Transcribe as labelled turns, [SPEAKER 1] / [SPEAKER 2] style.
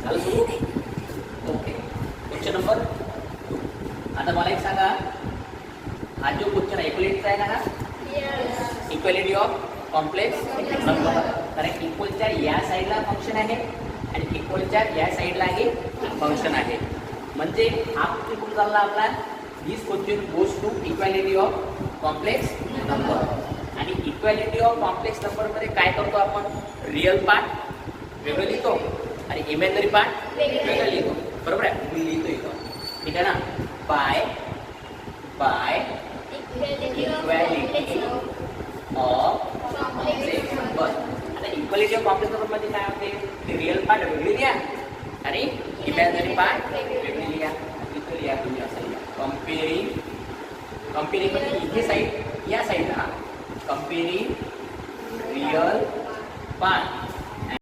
[SPEAKER 1] झालं सुरू. Okay, question number 2. आता मला एक सांगा, हा जो क्वेश्चन इक्वलिटीचा आहे ना, हा इक्वलिटी ऑफ कॉम्प्लेक्स नंबर. कारण इक्वलच्या या साईडला फंक्शन आहे आणि इक्वलच्या या साईडला हे फंक्शन आहे. म्हणजे हा क्वेश्चन कुठं चालला आपला, this question goes to equality of complex number. आणि इक्वॅलिटी ऑफ कॉम्प्लेक्स नंबरमध्ये काय करतो आपण, रिअल पार्ट वेगळं लिहितो आणि इमॅजिनरी पार्ट वेगळं लिहितो. बरोबर आहे, मी लिहितो इथं, ठीक आहे ना. By equality of complex number. आता इक्वॅलिटी ऑफ कॉम्प्लेक्स नंबर मध्ये काय होते, रिअल पार्ट वेगळी लिहा आणि इमॅजिनरी पार्ट वेगळी लिहा. इथं लिहा तुम्ही असं लिहा, कम्पेरिंग म्हणजे इथे साईड या साईडला कम्पेरिंग रिअल पार्ट